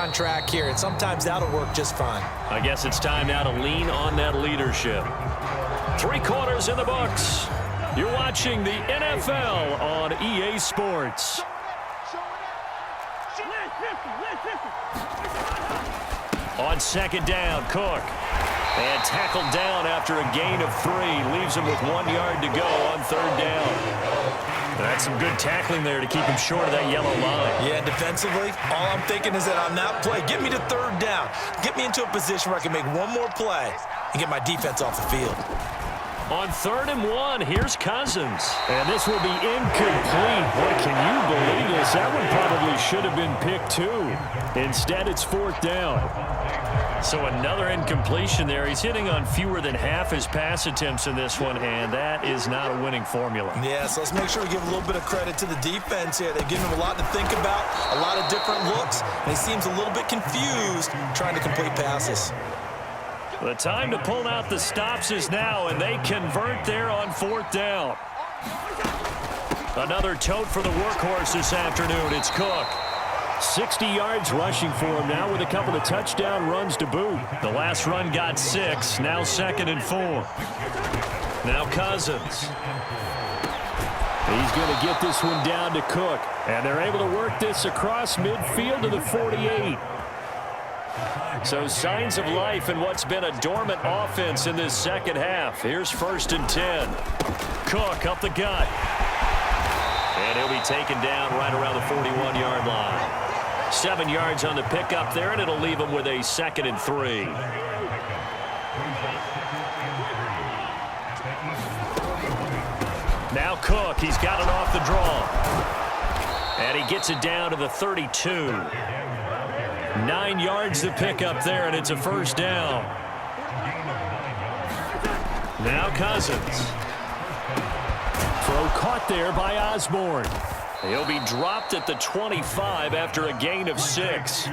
on track here, and sometimes that'll work just fine. I guess it's time now to lean on that leadership. 3 quarters in the books. You're watching the NFL on EA Sports. On second down, Cook. And tackled down after a gain of 3. Leaves him with 1 yard to go on third down. That's some good tackling there to keep him short of that yellow line. Yeah, defensively, all I'm thinking is that on that play, get me to third down. Get me into a position where I can make one more play and get my defense off the field. On 3rd and 1, here's Cousins. And this will be incomplete. Boy, can you believe this? That one probably should have been picked too. Instead, it's 4th down. So another incompletion there. He's hitting on fewer than half his pass attempts in this one, and that is not a winning formula. Yeah, so let's make sure we give a little bit of credit to the defense here. They've given him a lot to think about, a lot of different looks, and he seems a little bit confused trying to complete passes. The time to pull out the stops is now, and they convert there on 4th down. Another tote for the workhorse this afternoon. It's Cook. 60 yards rushing for him now with a couple of touchdown runs to boot. The last run got 6, now 2nd and 4. Now Cousins. He's going to get this one down to Cook, and they're able to work this across midfield to the 48. So signs of life in what's been a dormant offense in this second half. Here's 1st and 10. Cook up the gut. And he'll be taken down right around the 41-yard line. 7 yards on the pickup there, and it'll leave him with a 2nd and 3. Now Cook, he's got it off the draw. And he gets it down to the 32. 9 yards to pick up there, and it's a 1st down. Now Cousins. Throw caught there by Osborne. He'll be dropped at the 25 after a gain of 6.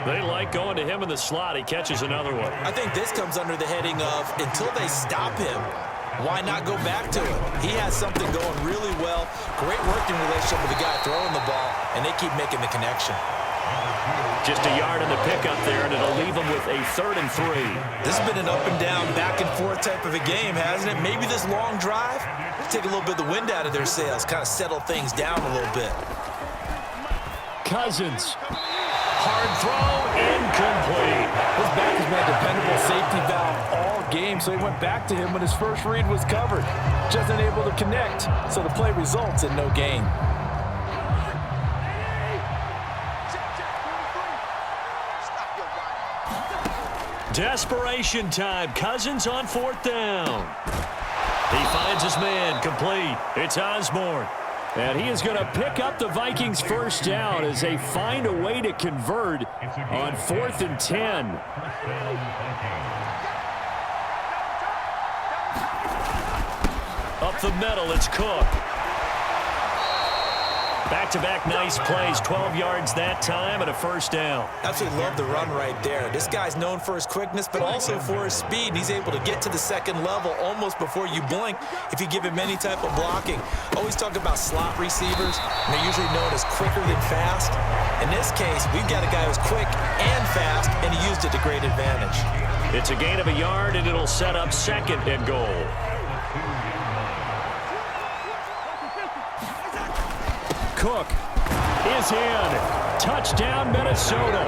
They like going to him in the slot. He catches another one. I think this comes under the heading of until they stop him, why not go back to him? He has something going really well. Great working relationship with the guy throwing the ball, and they keep making the connection. Just a yard in the pickup there, and it'll leave them with a 3rd and 3. This has been an up and down, back and forth type of a game, hasn't it? Maybe this long drive, take a little bit of the wind out of their sails, kind of settle things down a little bit. Cousins. Hard throw, incomplete. His back has been a dependable safety valve all game, so he went back to him when his first read was covered. Just unable to connect, so the play results in no gain. Desperation time. Cousins on 4th down. He finds his man, complete. It's Osborne. And he is going to pick up the Vikings' 1st down as they find a way to convert on 4th and 10. Up the middle, it's Cook. Back-to-back nice plays, 12 yards that time and a 1st down. Absolutely love the run right there. This guy's known for his quickness, but also for his speed. He's able to get to the 2nd level almost before you blink if you give him any type of blocking. Always talk about slot receivers, and they're usually known as quicker than fast. In this case, we've got a guy who's quick and fast, and he used it to great advantage. It's a gain of a yard, and it'll set up 2nd and goal. Cook is in. Touchdown, Minnesota.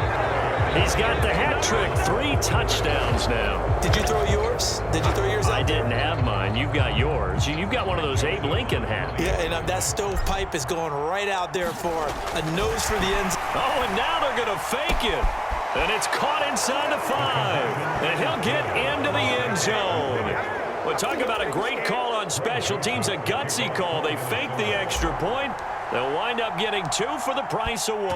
He's got the hat trick. 3 touchdowns now. Did you throw yours? Did you throw yours out? I didn't have mine. You've got yours. You've got one of those Abe Lincoln hats. Yeah, and that stovepipe is going right out there for a nose for the end zone. Oh, and now they're going to fake it. And it's caught inside the 5. And he'll get into the end zone. Well, talk about a great call on special teams, a gutsy call. They fake the extra point. They'll wind up getting 2 for the price of 1.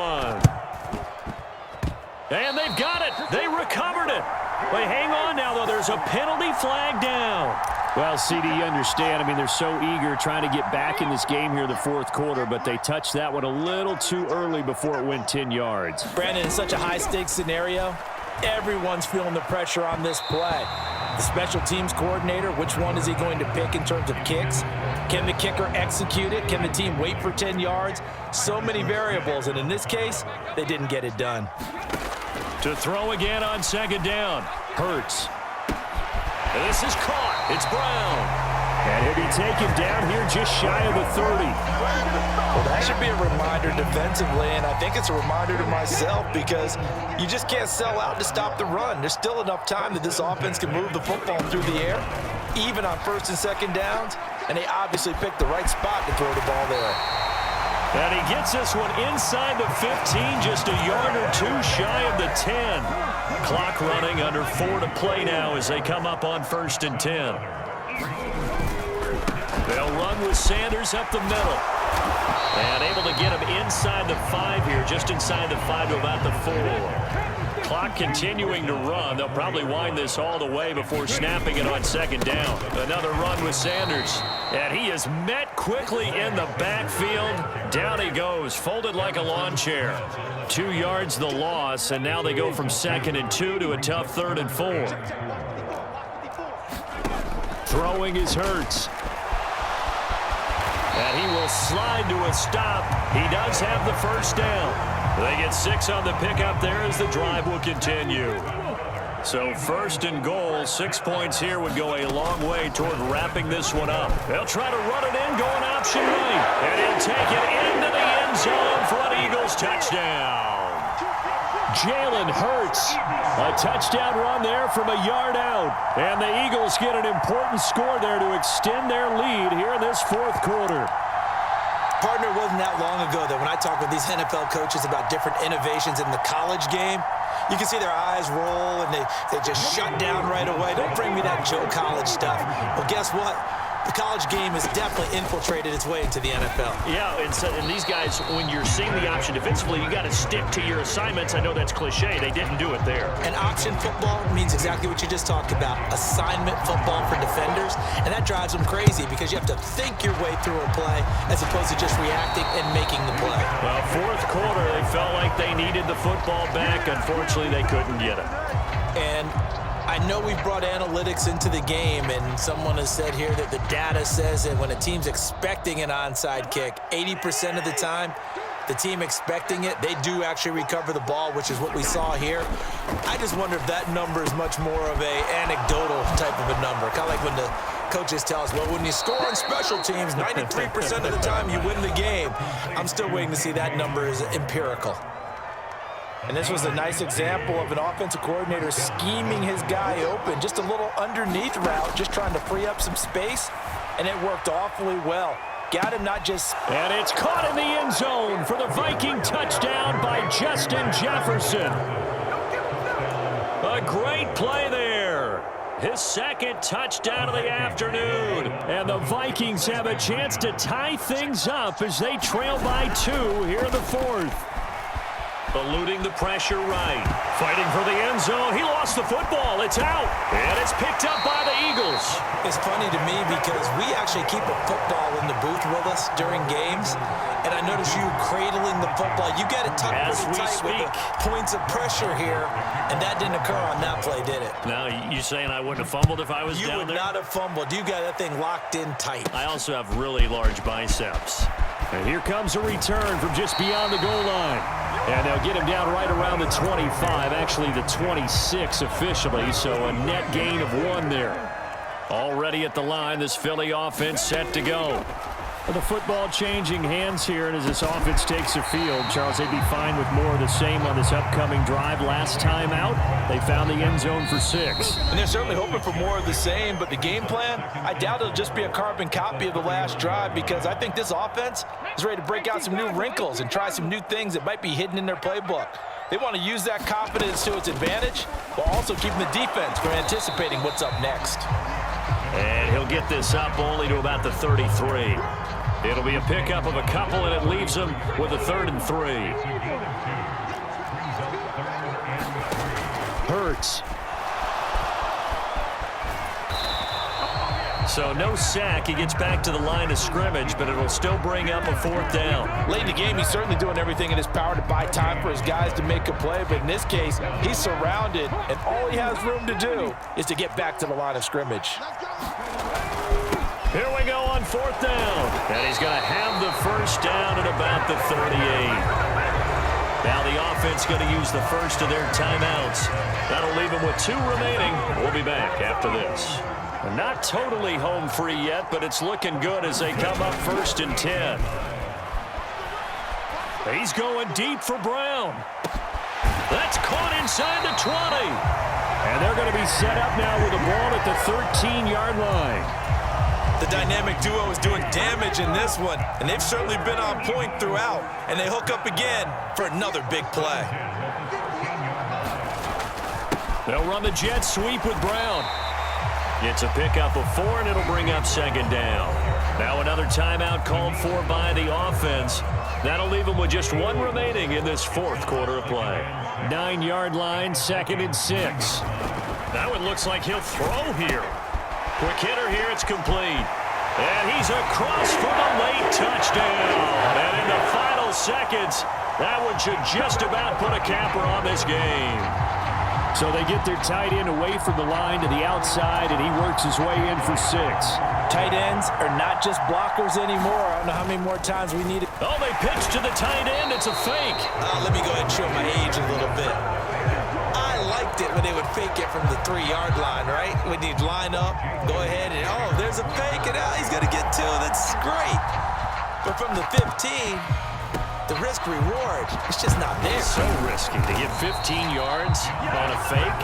And they've got it. They recovered it. But hang on now, though. There's a penalty flag down. Well, CD, you understand. I mean, they're so eager trying to get back in this game here in the 4th quarter, but they touched that one a little too early before it went 10 yards. Brandon, in such a high-stakes scenario, everyone's feeling the pressure on this play. The special teams coordinator, which one is he going to pick in terms of kicks? Can the kicker execute it? Can the team wait for 10 yards? So many variables, and in this case, they didn't get it done. To throw again on second down. Hurts. This is caught. It's Brown. And he'll be taken down here just shy of the 30. Well, that should be a reminder defensively, and I think it's a reminder to myself because you just can't sell out to stop the run. There's still enough time that this offense can move the football through the air, even on first and second downs, and they obviously picked the right spot to throw the ball there. And he gets this one inside the 15, just a yard or two shy of the 10. Clock running, under 4 to play now as they come up on 1st and 10. They'll run with Sanders up the middle. And able to get him inside the 5 here, just inside the 5 to about the 4. Clock continuing to run. They'll probably wind this all the way before snapping it on second down. Another run with Sanders. And he is met quickly in the backfield. Down he goes, folded like a lawn chair. 2 yards the loss, and now they go from 2nd and 2 to a tough 3rd and 4. Throwing is Hurts. And he will slide to a stop. He does have the first down. They get 6 on the pickup there as the drive will continue. So 1st and goal, 6 points here would go a long way toward wrapping this one up. They'll try to run it in, going option right. And he'll take it into the end zone for an Eagles touchdown. Jalen Hurts. A touchdown run there from a yard out. And the Eagles get an important score there to extend their lead here in this 4th quarter. Partner, it wasn't that long ago that when I talk with these NFL coaches about different innovations in the college game, you can see their eyes roll and they just shut down right away. Don't bring me that Joe College stuff. Well, guess what? The college game has definitely infiltrated its way into the NFL. Yeah, and these guys, when you're seeing the option defensively, you got to stick to your assignments. I know that's cliche. They didn't do it there. And option football means exactly what you just talked about, assignment football for defenders. And that drives them crazy because you have to think your way through a play as opposed to just reacting and making the play. Well, 4th quarter, they felt like they needed the football back. Unfortunately, they couldn't get it. And I know we've brought analytics into the game, and someone has said here that the data says that when a team's expecting an onside kick, 80% of the time, the team expecting it, they do actually recover the ball, which is what we saw here. I just wonder if that number is much more of a anecdotal type of a number, kind of like when the coaches tell us, well, when you score on special teams, 93% of the time you win the game. I'm still waiting to see that number is empirical. And this was a nice example of an offensive coordinator scheming his guy open. Just a little underneath route, just trying to free up some space, and it worked awfully well. Got him not just... And it's caught in the end zone for the Viking touchdown by Justin Jefferson. A great play there. His 2nd touchdown of the afternoon. And the Vikings have a chance to tie things up as they trail by 2 here in the 4th. Eluding the pressure right. Fighting for the end zone. He lost the football. It's out. And it's picked up by the Eagles. It's funny to me because we actually keep a football in the booth with us during games. And I notice you cradling the football. You got it tucked pretty tight with the points of pressure here. And that didn't occur on that play, did it? Now, you saying I wouldn't have fumbled if I was down there? You would not have fumbled. You got that thing locked in tight. I also have really large biceps. And here comes a return from just beyond the goal line. And they'll get him down right around the 25, actually the 26 officially, so a net gain of 1 there. Already at the line, this Philly offense set to go. The football changing hands here, and as this offense takes the field, Charles, they'd be fine with more of the same on this upcoming drive. Last time out, they found the end zone for 6. And they're certainly hoping for more of the same, but the game plan, I doubt it'll just be a carbon copy of the last drive because I think this offense is ready to break out some new wrinkles and try some new things that might be hidden in their playbook. They want to use that confidence to its advantage while also keeping the defense from anticipating what's up next. And he'll get this up only to about the 33. It'll be a pickup of a couple, and it leaves him with a 3rd and 3. Hurts. So no sack. He gets back to the line of scrimmage, but it'll still bring up a 4th down. Late in the game, he's certainly doing everything in his power to buy time for his guys to make a play, but in this case, he's surrounded, and all he has room to do is to get back to the line of scrimmage. Here we go on 4th down. And he's going to have the first down at about the 38. Now the offense going to use the first of their timeouts. That'll leave them with 2 remaining. We'll be back after this. Not totally home free yet, but it's looking good as they come up 1st and 10. He's going deep for Brown. That's caught inside the 20. And they're going to be set up now with the ball at the 13-yard line. The dynamic duo is doing damage in this one, and they've certainly been on point throughout. And they hook up again for another big play. They'll run the jet sweep with Brown. It's a pickup of 4, and it'll bring up 2nd down. Now another timeout called for by the offense. That'll leave them with just 1 remaining in this 4th quarter of play. 9-yard line, 2nd and 6. Now it looks like he'll throw here. Quick hitter here, it's complete. And he's across for the late touchdown. And in the final seconds, that one should just about put a capper on this game. So they get their tight end away from the line to the outside, and he works his way in for 6. Tight ends are not just blockers anymore. I don't know how many more times we need it. Oh, they pitch to the tight end. It's a fake. Let me go ahead and show my age a little bit. I liked it when they would fake it from the 3-yard line, right? When you'd line up, go ahead, and oh, there's a fake, and he's going to get 2. That's great. But from the 15, the risk-reward, it's just not there. So risky to get 15 yards on a fake.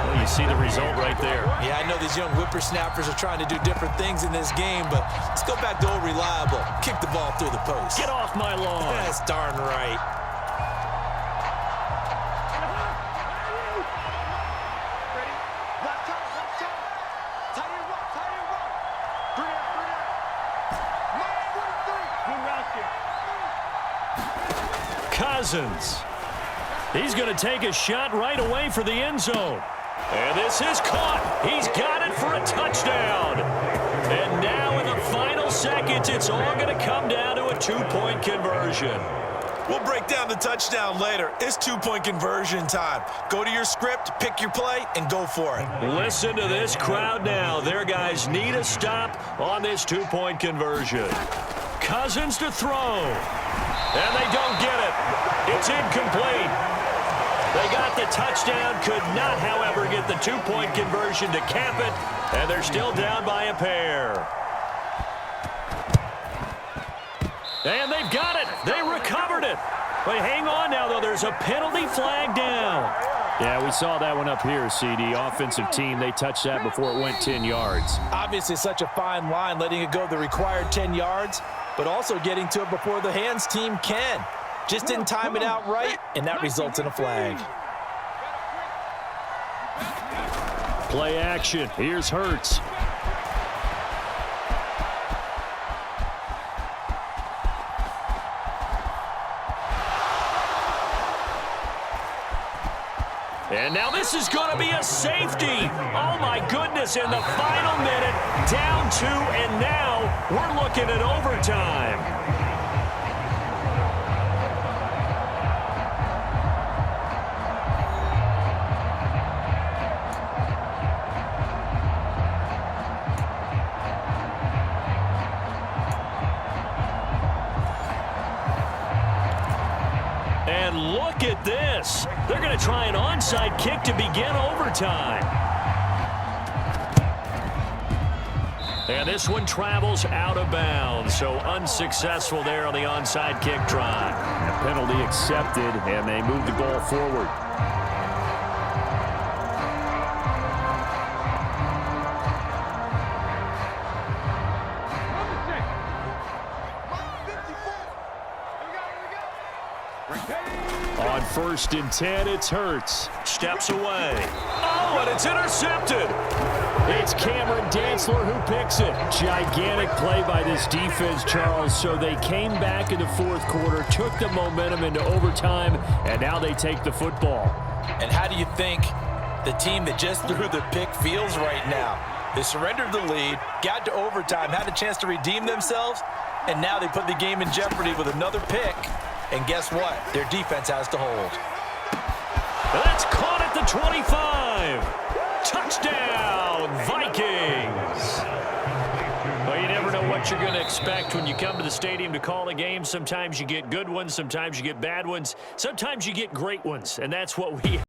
Well, you see the result right there. Yeah, I know these young whippersnappers are trying to do different things in this game, but let's go back to old reliable. Kick the ball through the post. Get off my lawn. That's darn right. Cousins. He's going to take a shot right away for the end zone. And this is caught. He's got it for a touchdown. And now in the final seconds, it's all going to come down to a 2-point conversion. We'll break down the touchdown later. It's 2-point conversion time. Go to your script, pick your play, and go for it. Listen to this crowd now. Their guys need a stop on this 2-point conversion. Cousins to throw. And they don't get it. It's incomplete. They got the touchdown, could not, however, get the 2-point conversion to cap it, and they're still down by a pair. And they've got it. They recovered it. But hang on now, though. There's a penalty flag down. Yeah, we saw that one up here, CD. Offensive team, they touched that before it went 10 yards. Obviously, such a fine line, letting it go the required 10 yards, but also getting to it before the hands team can. Just didn't time it out right, and that results in a flag. Play action. Here's Hurts. And now this is going to be a safety. Oh, my goodness, in the final minute, down 2, and now we're looking at overtime. And look at this. They're going to try an onside kick to begin overtime. And this one travels out of bounds, so unsuccessful there on the onside kick try. A penalty accepted, and they move the ball forward. On 1st and 10, it's Hurts. Steps away. Oh, and it's intercepted. It's Cameron Dantzler who picks it. Gigantic play by this defense, Charles. So they came back in the 4th quarter, took the momentum into overtime, and now they take the football. And how do you think the team that just threw the pick feels right now? They surrendered the lead, got to overtime, had a chance to redeem themselves, and now they put the game in jeopardy with another pick. And guess what? Their defense has to hold. That's caught at the 25. Touchdown, Vikings. Well, you never know what what you're going to expect when you come to the stadium to call a game. Sometimes you get good ones. Sometimes you get bad ones. Sometimes you get great ones. And that's what we